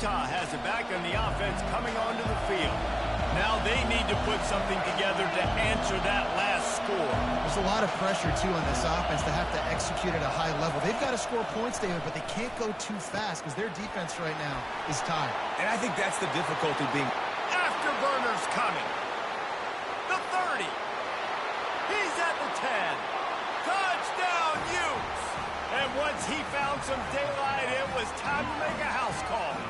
Utah has it back and the offense coming onto the field. Now they need to put something together to answer that last score. There's a lot of pressure, too, on this offense to have to execute at a high level. They've got to score points, David, but they can't go too fast because their defense right now is tired. And I think that's the difficulty being... Afterburners coming. The 30. He's at the 10. Touchdown, Utes! And once he found some daylight, it was time to make a house call.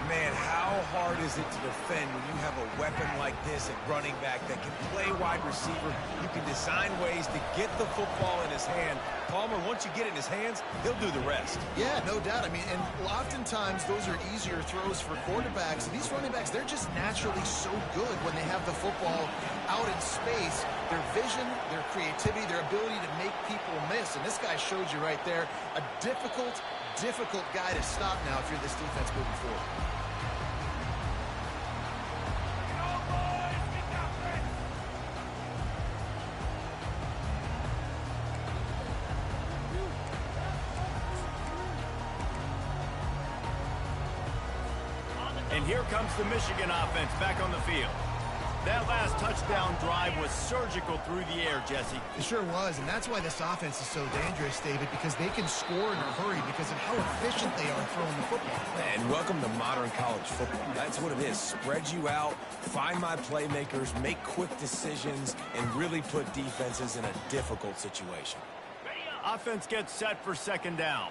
Man, how hard is it to defend when you have a weapon like this at running back that can play wide receiver? You can design ways to get the football in his hand. Palmer, once you get it in his hands, he'll do the rest. Yeah, no doubt. I mean, and oftentimes those are easier throws for quarterbacks. These running backs, they're just naturally so good when they have the football out in space. Their vision, their creativity, their ability to make people miss. And this guy showed you right there a difficult guy to stop now if you're this defense moving forward. And here comes the Michigan offense back on the field. That last touchdown drive was surgical through the air, Jesse. It sure was, and that's why this offense is so dangerous, David, because they can score in a hurry because of how efficient they are throwing the football. And welcome to modern college football. That's what it is. Spread you out, find my playmakers, make quick decisions, and really put defenses in a difficult situation. Offense gets set for second down.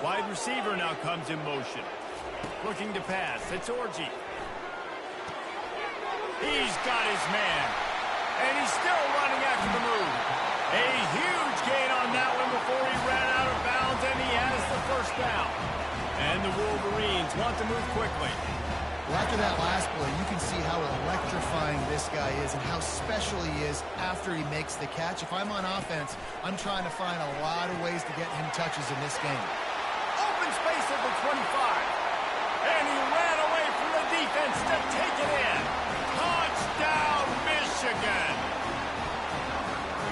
Wide receiver now comes in motion. Looking to pass. It's Orji. He's got his man. And he's still running after the move. A huge gain on that one before he ran out of bounds, and he has the first down. And the Wolverines want to move quickly. Well, after that last play, you can see how electrifying this guy is and how special he is after he makes the catch. If I'm on offense, I'm trying to find a lot of ways to get him touches in this game. Open space at the 25. And he ran away from the defense to take it in. Touchdown, Michigan.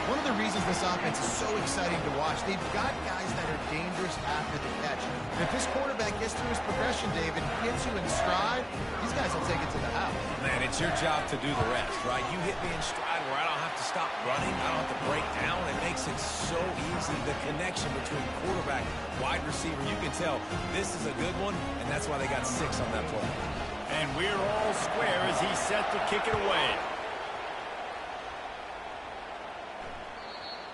One of the reasons this offense is so exciting to watch, they've got guys that are dangerous after the catch. And if this quarterback gets through his progression, David, gets you in stride, these guys will take it to the house. Man, it's your job to do the rest, right? You hit me in stride where I don't have to stop running. I don't have to break down. It makes it so easy. The connection between quarterback, wide receiver, you can tell this is a good one, and that's why they got 6 on that play. And we're all square as he's set to kick it away.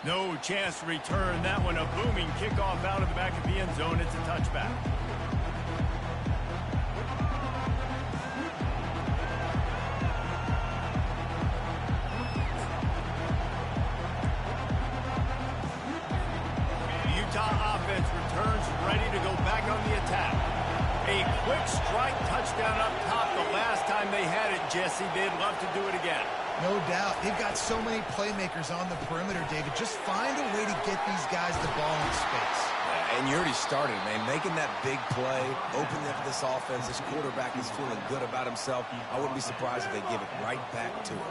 No chance to return that one. A booming kickoff out of the back of the end zone. It's a touchback. The Utah offense returns ready to go back on the attack. A quick strike touchdown up top the last time they had it, Jesse. They'd love to do it again. No doubt. They've got so many playmakers on the perimeter, David. Just find a way to get these guys the ball in space. And you already started, man. Making that big play, opening up this offense. This quarterback is feeling good about himself. I wouldn't be surprised if they give it right back to him.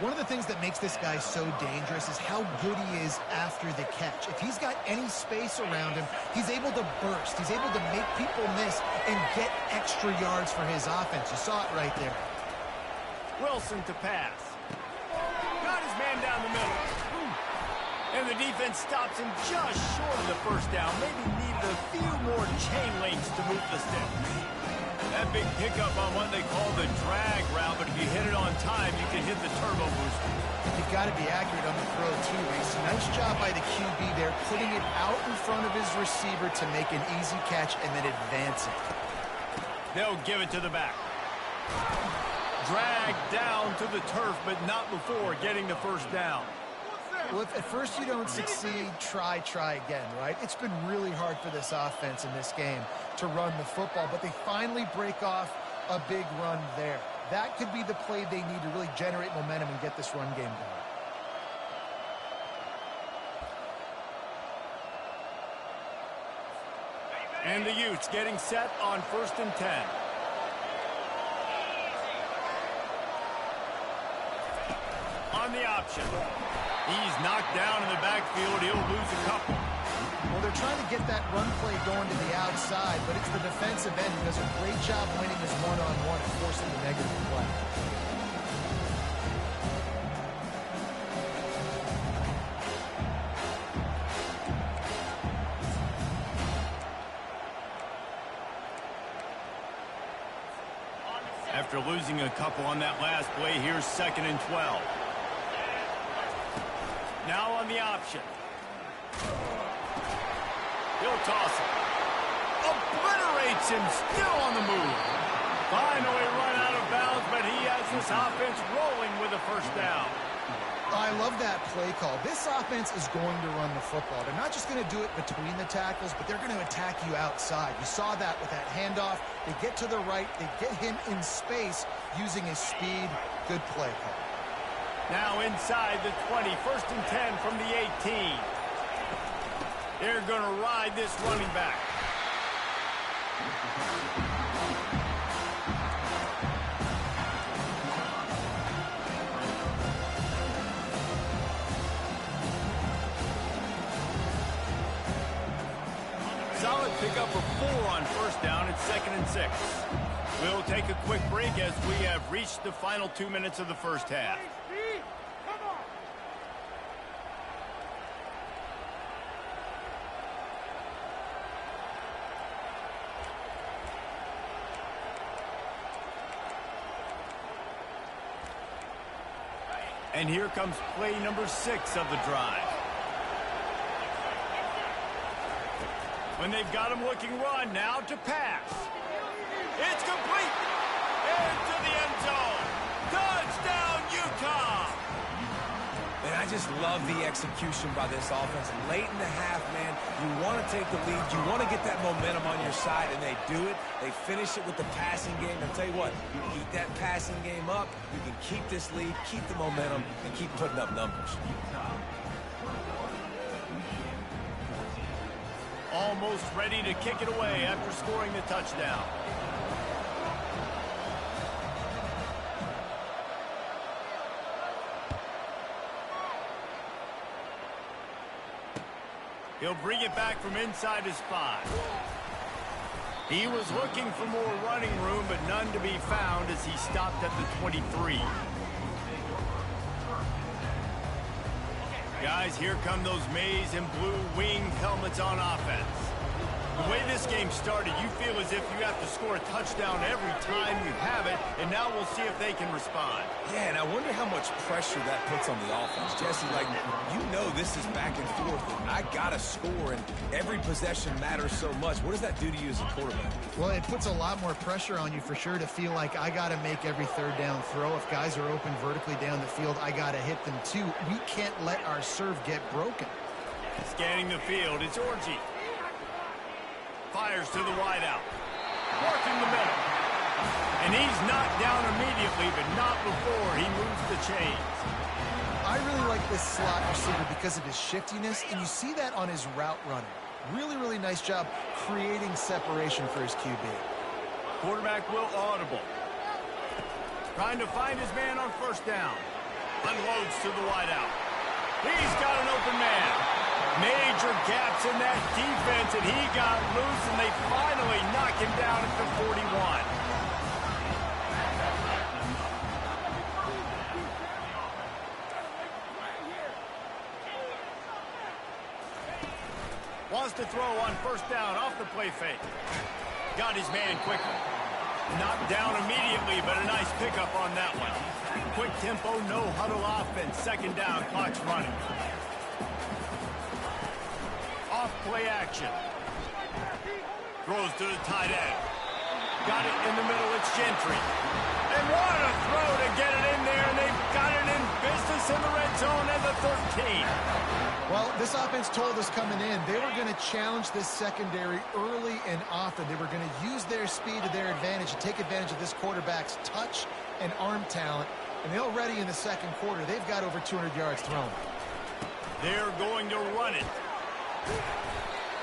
One of the things that makes this guy so dangerous is how good he is after the catch. If he's got any space around him, he's able to burst. He's able to make people miss and get extra yards for his offense. You saw it right there. Wilson to pass. Got his man down the middle. And the defense stops him just short of the first down. Maybe needed a few more chain links to move the sticks. That big pickup on what they call the drag route, but if you hit it on time, you can hit the turbo booster. You've got to be accurate on the throw, too, Reese. Nice job by the QB there, putting it out in front of his receiver to make an easy catch and then advance it. They'll give it to the back. Dragged down to the turf, but not before getting the first down. Well, if at first you don't succeed, try again, right? It's been really hard for this offense in this game to run the football, but they finally break off a big run there. that could be the play they need to really generate momentum and get this run game going. And the Utes getting set on 1st and 10. On the option. He's knocked down in the backfield. He'll lose a couple. Well, they're trying to get that run play going to the outside, but it's the defensive end who does a great job winning his one-on-one and forcing the negative play. After losing a couple on that last play, here's 2nd and 12. Now on the option. He'll toss it. Obliterates him, still on the move. Finally run out of bounds, but he has this offense rolling with a 1st down. I love that play call. This offense is going to run the football. They're not just going to do it between the tackles, but they're going to attack you outside. You saw that with that handoff. They get to the right. They get him in space using his speed. Good play call. Now inside the 20, 1st and 10 from the 18. They're going to ride this running back. Solid pickup of 4 on 1st down. It's 2nd and 6. We'll take a quick break as we have reached the final 2 minutes of the 1st half. And here comes play number 6 of the drive. When they've got him looking run, now to pass. It's complete. Into the end zone. Touchdown, Utah. And I just love the execution by this offense. Late in the half, man, you want to take the lead. You want to get that momentum on your side, and they do it. They finish it with the passing game. I'll tell you what, you keep that passing game up, you can keep this lead, keep the momentum, and keep putting up numbers. Almost ready to kick it away after scoring the touchdown. He'll bring it back from inside his 5. He was looking for more running room, but none to be found as he stopped at the 23. Guys, here come those maize and blue winged helmets on offense. The way this game started, you feel as if you have to score a touchdown every time you have it, and now we'll see if they can respond. Yeah, and I wonder how much pressure that puts on the offense. Jesse, like, you know this is back and forth. I got to score, and every possession matters so much. What does that do to you as a quarterback? Well, it puts a lot more pressure on you for sure to feel like I got to make every 3rd down throw. If guys are open vertically down the field, I got to hit them too. We can't let our serve get broken. Scanning the field, it's Orji. Fires to the wideout. Working the middle. And he's knocked down immediately, but not before he moves the chains. I really like this slot receiver because of his shiftiness, and you see that on his route running. Really, really nice job creating separation for his QB. Quarterback will audible. Trying to find his man on 1st down. Unloads to the wideout. He's got an open man. Major gaps in that defense, and he got loose, and they finally knock him down at the 41. Wants to throw on 1st down off the play fake. Got his man quickly. Knocked down immediately, but a nice pickup on that one. Quick tempo, no huddle offense. 2nd down, clock's running. Off play action. Throws to the tight end. Got it in the middle, it's Gentry. And what a throw to get it in there, and they've got it in business in the red zone at the 13. Well, this offense told us coming in they were going to challenge this secondary early and often. They were going to use their speed to their advantage and take advantage of this quarterback's touch and arm talent. And they already in the second quarter, they've got over 200 yards thrown. They're going to run it.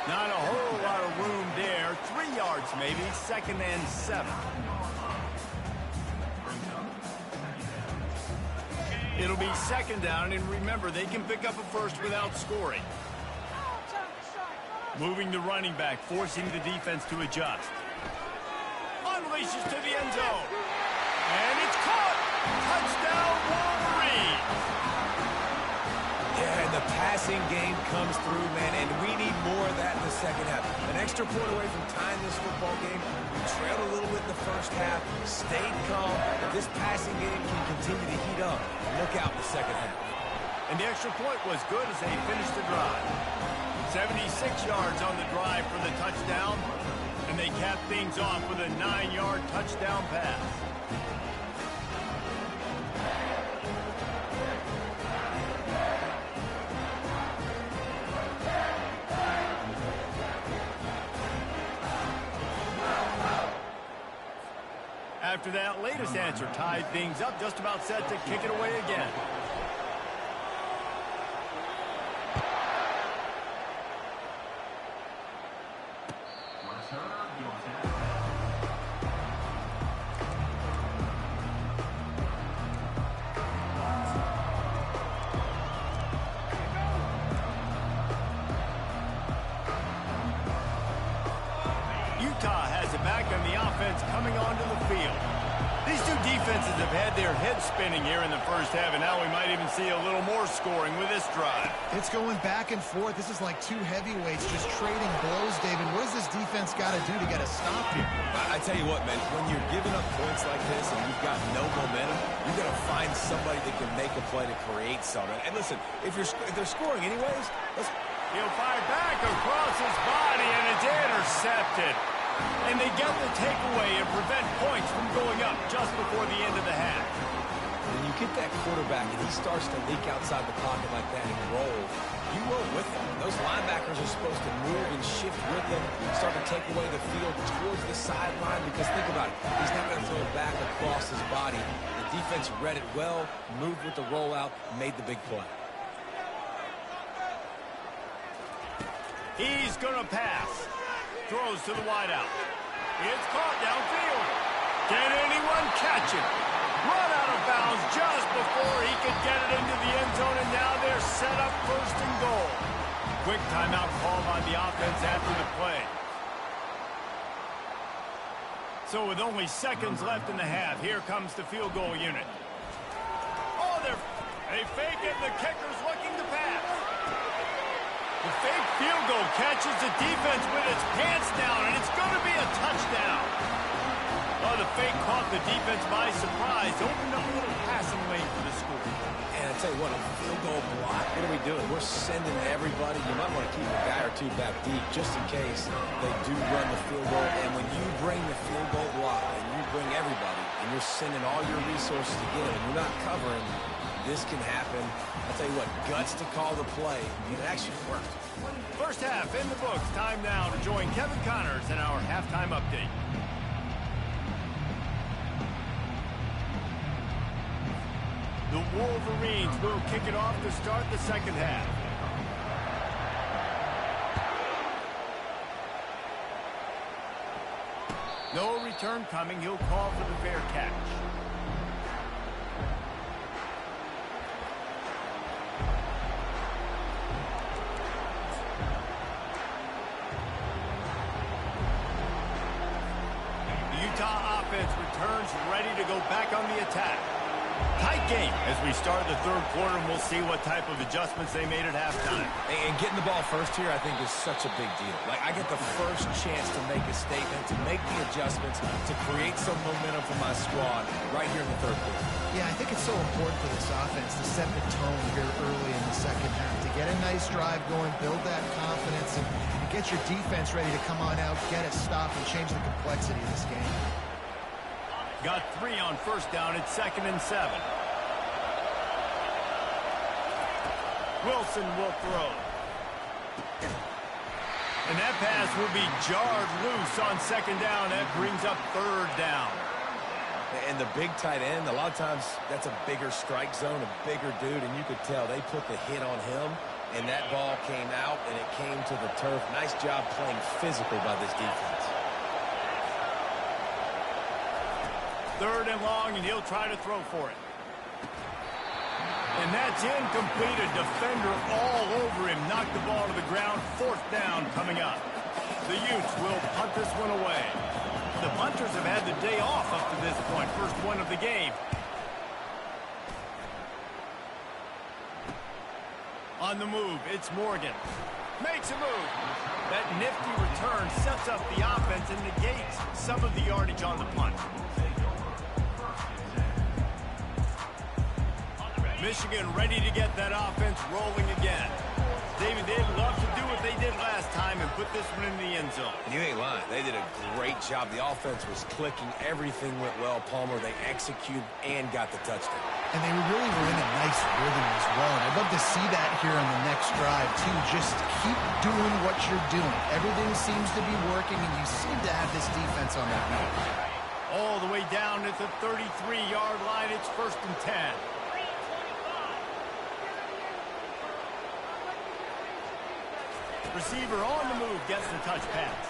Not a whole lot of room there. 3 yards maybe, 2nd and 7. It'll be 2nd down, and remember, they can pick up a first without scoring. Moving the running back, forcing the defense to adjust. Unleashes to the end zone. And it's caught. Touchdown, Wolverines. Yeah, and the passing game comes through, man, and we need more of that in the second half. An extra point away from tying this football game. We trailed a little bit in the first half, stayed calm. If this passing game can continue to heat up, look out in the second half. And the extra point was good as they finished the drive. 76 yards on the drive for the touchdown, and they cap things off with a 9-yard touchdown pass. After that latest answer tied things up, just about set to kick it away again. Utah has it back on the offense coming onto the field. These two defenses have had their heads spinning here in the first half, and now we might even see a little more scoring with this drive. It's going back and forth. This is like two heavyweights just trading blows, David. What does this defense got to do to get a stop here? I tell you what, man, when you're giving up points like this and you've got no momentum, you got to find somebody that can make a play to create something. And listen, if they're scoring anyways, He'll fire back across his body, and it's intercepted. And they get the takeaway and prevent points from going up just before the end of the half. when you get that quarterback and he starts to leak outside the pocket like that and roll, you roll with him. Those linebackers are supposed to move and shift with him, start to take away the field towards the sideline, because think about it, he's not going to throw it back across his body. The defense read it well, moved with the rollout, made the big play. He's going to pass. Throws to the wideout. It's caught downfield. Can anyone catch it? Run out of bounds just before he could get it into the end zone, and now they're set up 1st and goal. Quick timeout call by the offense after the play. So with only seconds left in the half, here comes the field goal unit. Oh, they fake it. The kicker's looking to pass. The fake field goal catches the defense with its pants down, and it's going to be a touchdown. Oh, the fake caught the defense by surprise, opened up a little passing lane for the score. And I tell you what, a field goal block, what are we doing? We're sending everybody. You might want to keep a guy or two back deep just in case they do run the field goal. And when you bring the field goal block and you bring everybody and you're sending all your resources to get it and you're not covering, this can happen. I'll tell you what, guts to call the play. It actually worked. First half in the books. Time now to join Kevin Connors in our halftime update. The Wolverines will kick it off to start the second half. No return coming. He'll call for the fair catch. Utah offense returns ready to go back on the attack. Tight game as we start the third quarter, and we'll see what type of adjustments they made at halftime. And getting the ball first here, I think, is such a big deal. Like, I get the first chance to make a statement, to make the adjustments, to create some momentum for my squad right here in the third quarter. Yeah, I think it's so important for this offense to set the tone here early in the second half, to get a nice drive going, build that confidence, and get your defense ready to come on out, get a stop, and change the complexity of this game. Got 3 on first down. It's 2nd and 7. Wilson will throw. And that pass will be jarred loose on 2nd down. That brings up 3rd down. And the big tight end, a lot of times that's a bigger strike zone, a bigger dude, and you could tell they put the hit on him, and that ball came out, and it came to the turf. Nice job playing physical by this defense. 3rd and long, and he'll try to throw for it. And that's incomplete. A defender all over him. Knocked the ball to the ground. 4th down coming up. The Utes will punt this one away. The punters have had the day off up to this point. First one of the game. On the move, it's Morgan. Makes a move. That nifty return sets up the offense and negates some of the yardage on the punt. Michigan ready to get that offense rolling again. David, they'd love to do what they did last time and put this one in the end zone. And you ain't lying. They did a great job. The offense was clicking. Everything went well. Palmer, they executed and got the touchdown. And they really were in a nice rhythm as well. And I'd love to see that here on the next drive, too. Just keep doing what you're doing. Everything seems to be working, and you seem to have this defense on their feet. All the way down at the 33-yard line. It's 1st and 10. Receiver on the move gets the touch pass.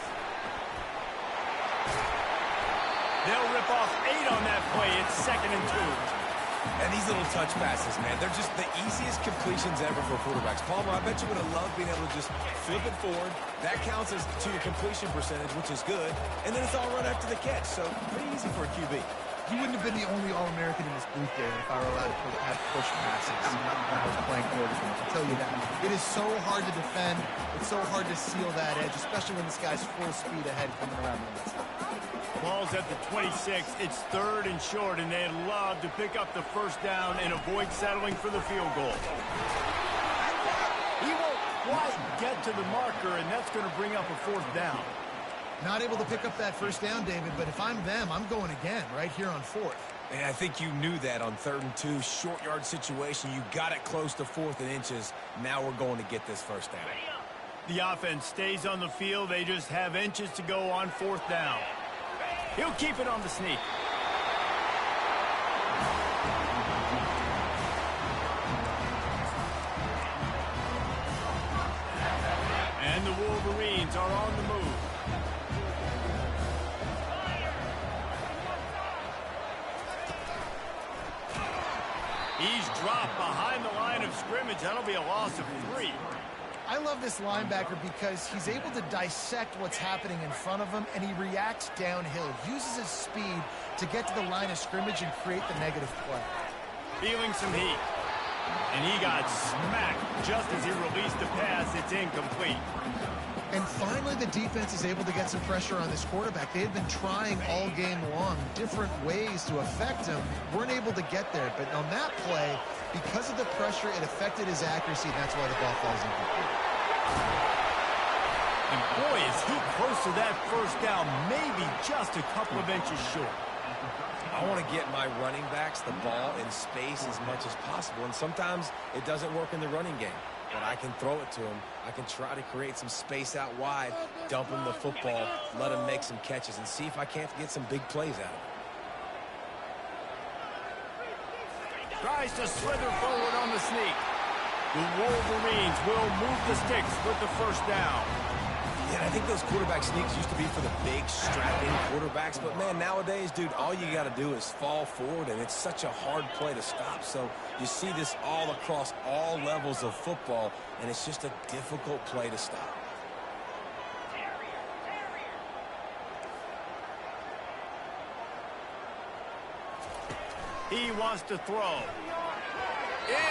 They'll rip off 8 on that play. It's 2nd and 2. And these little touch passes, man, they're just the easiest completions ever for quarterbacks. Palmer, I bet you would have loved being able to just flip it forward. That counts as to your completion percentage, which is good. And then it's all run after the catch. So pretty easy for a QB. He wouldn't have been the only All-American in this booth there if I were allowed to have push passes when I was playing quarterback. I'll tell you that. It is so hard to defend. It's so hard to seal that edge, especially when this guy's full speed ahead coming around the inside. Ball's at the 26. It's 3rd and short, and they'd love to pick up the 1st down and avoid settling for the field goal. He won't quite get to the marker, and that's going to bring up a 4th down. Not able to pick up that 1st down, David, but if I'm them, I'm going again right here on 4th. And I think you knew that on 3rd and 2, short yard situation. You got it close to 4th and inches. Now we're going to get this 1st down. The offense stays on the field. They just have inches to go on 4th down. He'll keep it on the sneak. And the Wolverines are on the move. He's dropped behind the line of scrimmage. That'll be a loss of 3. I love this linebacker because he's able to dissect what's happening in front of him, and he reacts downhill, uses his speed to get to the line of scrimmage and create the negative play. Feeling some heat. And he got smacked just as he released the pass. It's incomplete. And finally, the defense is able to get some pressure on this quarterback. They had been trying all game long different ways to affect him. Weren't able to get there. But on that play, because of the pressure, it affected his accuracy, and that's why the ball falls incomplete. And boy, is he close to that 1st down, maybe just a couple of inches short. I want to get my running backs the ball in space as much as possible. And sometimes it doesn't work in the running game. But I can throw it to him. I can try to create some space out wide, dump him the football, let him make some catches, and see if I can't get some big plays out of him. Tries to slither forward on the sneak. The Wolverines will move the sticks with the 1st down. Yeah, I think those quarterback sneaks used to be for the big, strapping quarterbacks. But, man, nowadays, dude, all you got to do is fall forward, and it's such a hard play to stop. So you see this all across all levels of football, and it's just a difficult play to stop. He wants to throw.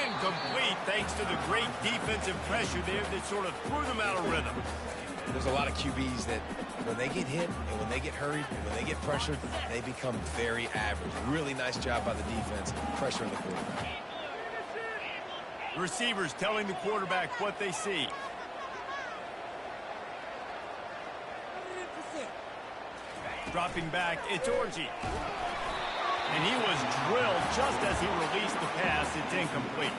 Incomplete thanks to the great defensive pressure there that sort of threw them out of rhythm. There's a lot of QBs that when they get hit and when they get hurried and when they get pressured, they become very average. Really nice job by the defense pressuring the quarterback. Receivers telling the quarterback what they see. Dropping back, it's Orgy. And he was drilled just as he released the pass. It's incomplete.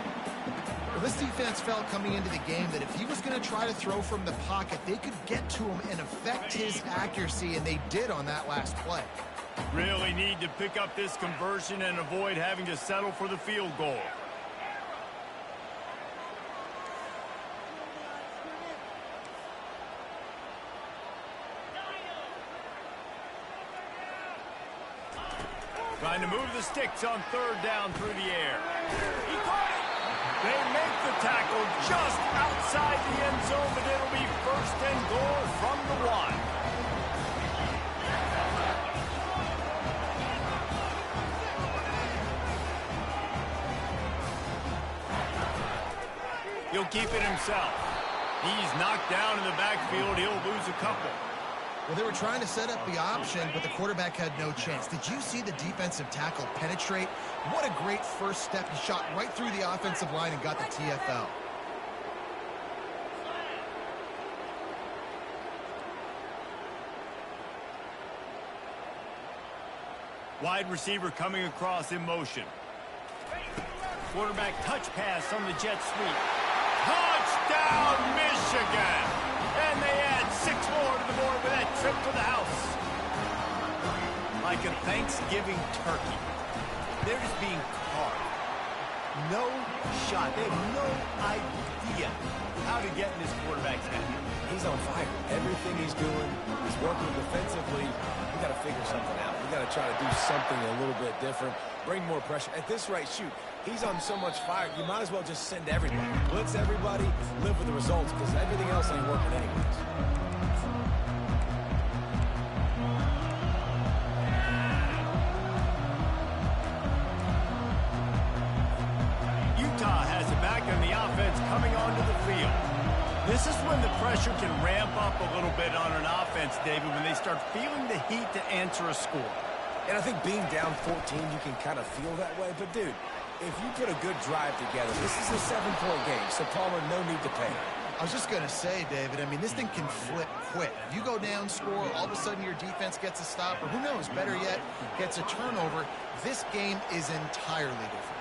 Well, this defense felt coming into the game that if he was going to try to throw from the pocket, they could get to him and affect his accuracy, and they did on that last play. Really need to pick up this conversion and avoid having to settle for the field goal. Trying to move the sticks on third down through the air. He caught it. They make the tackle just outside the end zone, but it'll be first and goal from the 1. He'll keep it himself. He's knocked down in the backfield. He'll lose a couple. Well, they were trying to set up the option, but the quarterback had no chance. Did you see the defensive tackle penetrate? What a great first step. He shot right through the offensive line and got the TFL. Wide receiver coming across in motion. Quarterback touch pass on the jet sweep. Touchdown, Michigan! And they add 6 more to the board with that trip to the house. Like a Thanksgiving turkey. They're just being carved. No shot. They have no idea how to get in this quarterback's head. He's on fire. Everything he's doing, he's working defensively. We got to figure something out. We got to try to do something a little bit different. Bring more pressure. At this rate, shoot, he's on so much fire, you might as well just send everybody. Blitz everybody, live with the results, because everything else ain't working anyways. Utah has it back on the offense coming onto the field. This is when the pressure can ramp up a little bit on an offense, David, when they start feeling the heat to answer a score. And I think being down 14, you can kind of feel that way. But, dude, if you put a good drive together, this is a 7-point game, so Palmer, no need to pay. I was just going to say, David, I mean, this thing can flip quick. You go down, score, all of a sudden your defense gets a stop, or who knows, better yet, gets a turnover. This game is entirely different.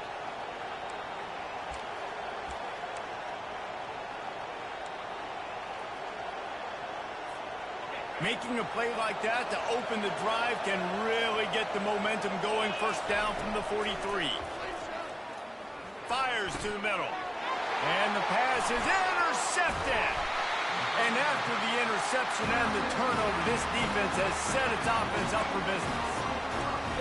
Making a play like that to open the drive can really get the momentum going. First down from the 43. Fires to the middle. And the pass is intercepted. And after the interception and the turnover, this defense has set its offense up for business.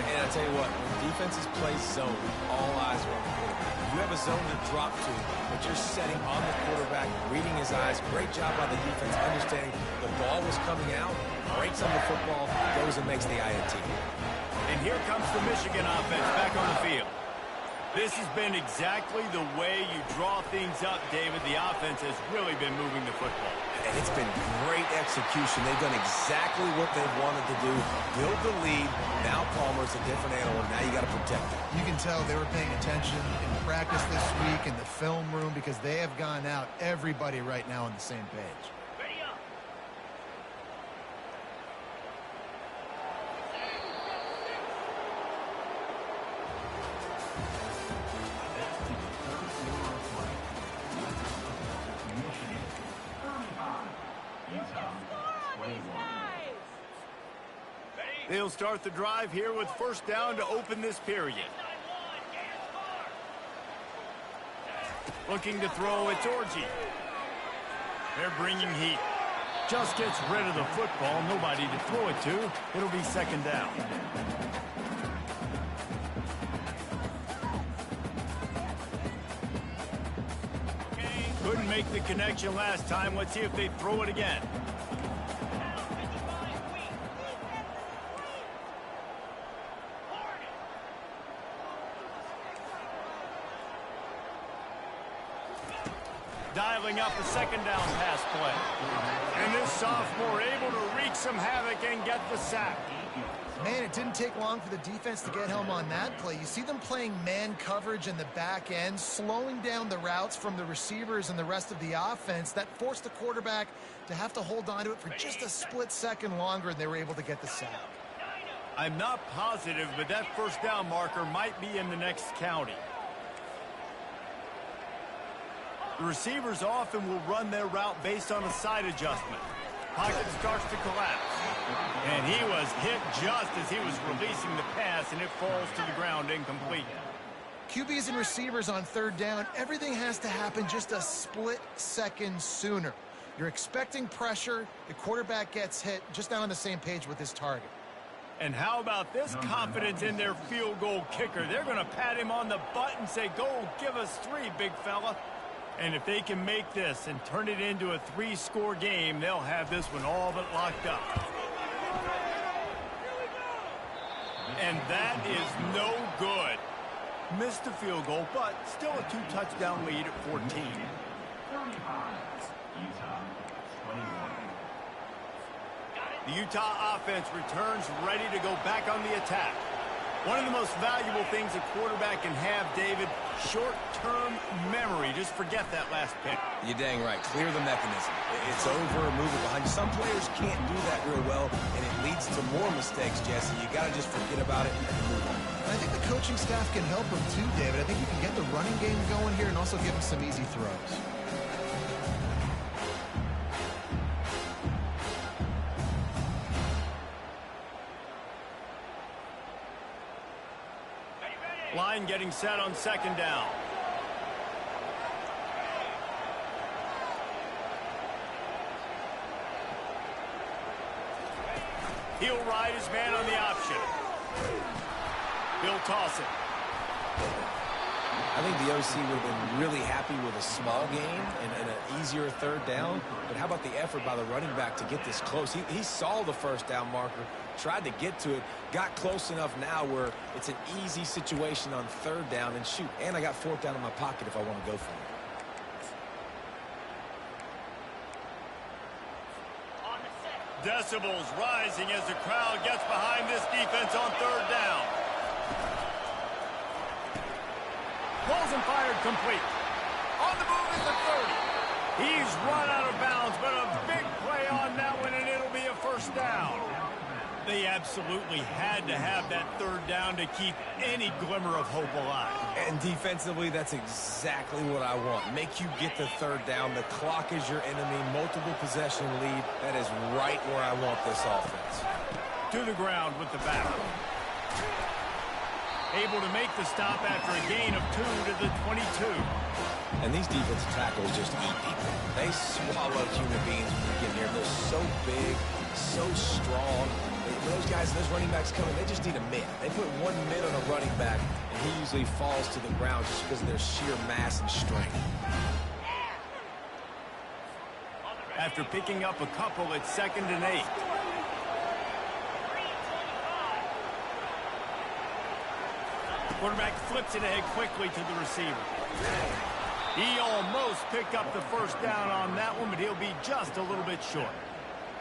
And I tell you what, when defenses play zone, all eyes are on the quarterback. You have a zone to drop to, but you're setting on the quarterback, reading his eyes. Great job by the defense, understanding the ball was coming out, breaks on the football, goes and makes the INT. And here comes the Michigan offense back on the field. This has been exactly the way you draw things up, David. The offense has really been moving the football. And it's been great execution. They've done exactly what they've wanted to do. Build the lead. Now Palmer's a different animal. Now you got to protect it. You can tell they were paying attention in practice this week in the film room because they have gone out, everybody right now on the same page. They'll start the drive here with first down to open this period. Looking to throw, it's Orji. They're bringing heat. Just gets rid of the football, nobody to throw it to. It'll be second down. Couldn't make the connection last time. Let's see if they throw it again. Dialing up a second down pass play. And this sophomore able to wreak some havoc and get the sack. Man, it didn't take long for the defense to get home on that play. You see them playing man coverage in the back end, slowing down the routes from the receivers and the rest of the offense. That forced the quarterback to have to hold on to it for just a split second longer, and they were able to get the sack. I'm not positive, but that first down marker might be in the next county. The receivers often will run their route based on a side adjustment. Pocket starts to collapse. And he was hit just as he was releasing the pass, and it falls to the ground incomplete. QBs and receivers on third down, everything has to happen just a split second sooner. You're expecting pressure, the quarterback gets hit, just not on the same page with his target. And how about this confidence in their field goal kicker? They're going to pat him on the butt and say, go give us 3, big fella. And if they can make this and turn it into a 3-score game, they'll have this one all but locked up. And that is no good. Missed the field goal, but still a 2-touchdown lead at 14. The Utah offense returns ready to go back on the attack. One of the most valuable things a quarterback can have, David, short-term memory. Just forget that last pick. You're dang right. Clear the mechanism. It's over, move it behind you. Some players can't do that real well, and it leads to more mistakes, Jesse. You got to just forget about it and move on. I think the coaching staff can help him too, David. I think you can get the running game going here and also give him some easy throws. Line getting set on second down. He'll ride his man on the option. He'll toss it. I think the OC would have been really happy with a small gain and an easier third down. But how about the effort by the running back to get this close? He saw the first down marker, tried to get to it, got close enough now where it's an easy situation on third down and shoot. And I got fourth down in my pocket if I want to go for it. Decibels rising as the crowd gets behind this defense on third down. Pulls and fired complete. On the move is the 30. He's run out of bounds, but a big play on that one, and it'll be a first down. They absolutely had to have that third down to keep any glimmer of hope alive. And defensively, that's exactly what I want. Make you get the third down. The clock is your enemy. Multiple possession lead. That is right where I want this offense. To the ground with the back. Able to make the stop after a gain of 2 to the 22. And these defensive tackles just eat people. They swallow human beings when they get here. They're so big, so strong. Those guys, those running backs coming, they just need a mid. They put 1 mid on a running back, and he usually falls to the ground just because of their sheer mass and strength. After picking up a couple, it's 2nd and 8. Quarterback flips it ahead quickly to the receiver. He almost picked up the first down on that one, but he'll be just a little bit short.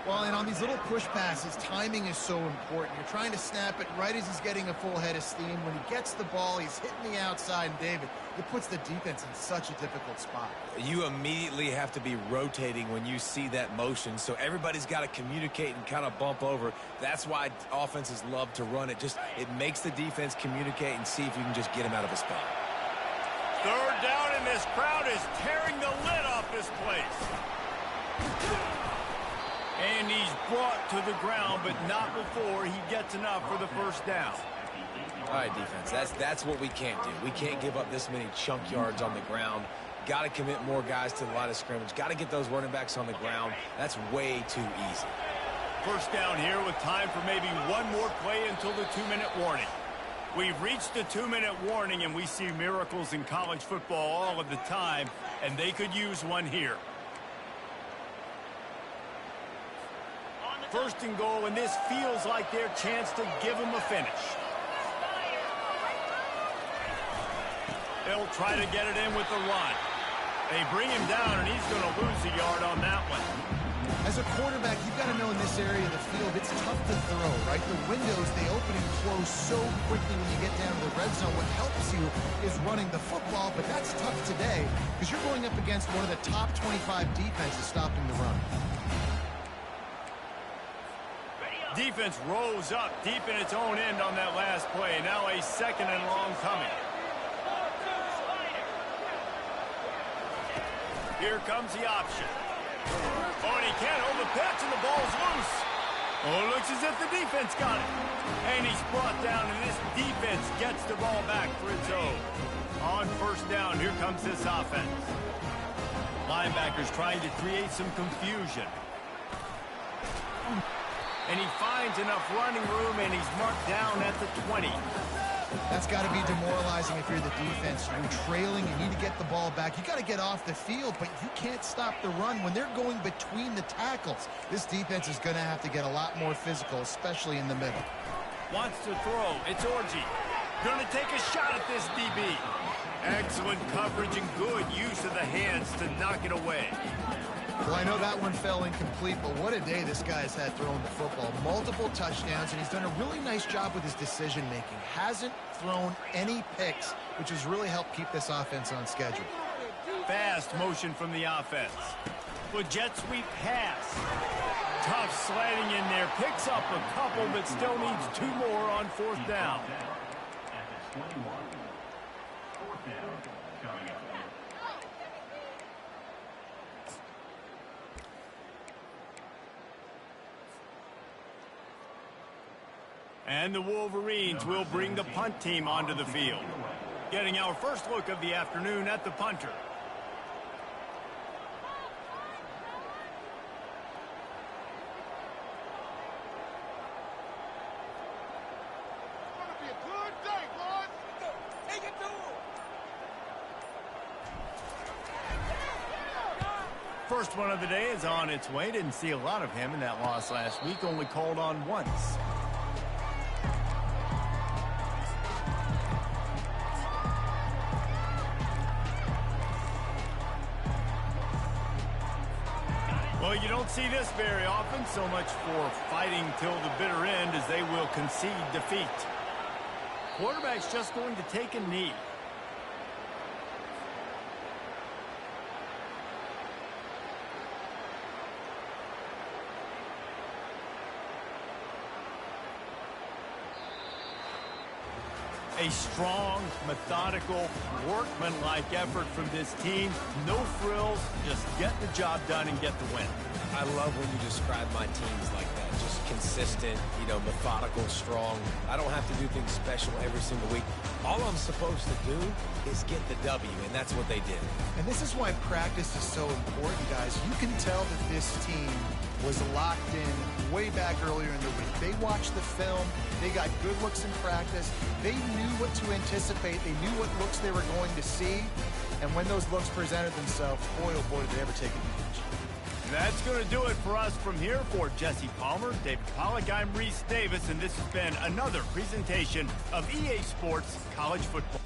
Well, and on these little push passes, timing is so important. You're trying to snap it right as he's getting a full head of steam. When he gets the ball, he's hitting the outside, and David, it puts the defense in such a difficult spot. You immediately have to be rotating when you see that motion, so everybody's got to communicate and kind of bump over. That's why offenses love to run it. It makes the defense communicate and see if you can just get him out of a spot. Third down, and this crowd is tearing the lid off this place. And he's brought to the ground, but not before he gets enough for the first down. All right, defense, that's what we can't do. We can't give up this many chunk yards on the ground. Got to commit more guys to the line of scrimmage. Got to get those running backs on the ground. That's way too easy. First down here with time for maybe one more play until the 2-minute warning. We've reached the 2-minute warning, and we see miracles in college football all of the time, and they could use one here. First and goal, and this feels like their chance to give them a finish. They'll try to get it in with the run. They bring him down, and he's going to lose a yard on that one. As a quarterback, you've got to know in this area of the field, it's tough to throw, right? The windows, they open and close so quickly when you get down to the red zone. What helps you is running the football, but that's tough today because you're going up against one of the top 25 defenses stopping the run. Defense rose up deep in its own end on that last play. Now a second and long coming. Here comes the option. Oh, and he can't hold the pitch, and the ball's loose. Oh, it looks as if the defense got it. And he's brought down, and this defense gets the ball back for its own. On first down, here comes this offense. Linebackers trying to create some confusion. And he finds enough running room, and he's marked down at the 20. That's got to be demoralizing if you're the defense. You're trailing, you need to get the ball back. You got to get off the field, but you can't stop the run when they're going between the tackles. This defense is going to have to get a lot more physical, especially in the middle. Wants to throw. It's Orji. Going to take a shot at this DB. Excellent coverage and good use of the hands to knock it away. Well, I know that one fell incomplete, but what a day this guy's had throwing the football. Multiple touchdowns, and he's done a really nice job with his decision-making. Hasn't thrown any picks, which has really helped keep this offense on schedule. Fast motion from the offense. With jet sweep pass. Tough sliding in there. Picks up a couple, but still needs 2 more on fourth down. And the Wolverines will bring the punt team onto the field. Getting our first look of the afternoon at the punter. First one of the day is on its way. Didn't see a lot of him in that loss last week. Only called on once. Well, you don't see this very often. So much for fighting till the bitter end, as they will concede defeat. Quarterback's just going to take a knee. A strong, methodical, workmanlike effort from this team. No frills, just get the job done and get the win. I love when you describe my teams like that. Just consistent, methodical, strong. I don't have to do things special every single week. All I'm supposed to do is get the W, and that's what they did. And this is why practice is so important, guys. You can tell that this team was locked in way back earlier in the week. They watched the film. They got good looks in practice. They knew what to anticipate. They knew what looks they were going to see. And when those looks presented themselves, boy, oh boy, did they ever take advantage. That's going to do it for us from here. For Jesse Palmer, David Pollack, I'm Reese Davis, and this has been another presentation of EA Sports College Football.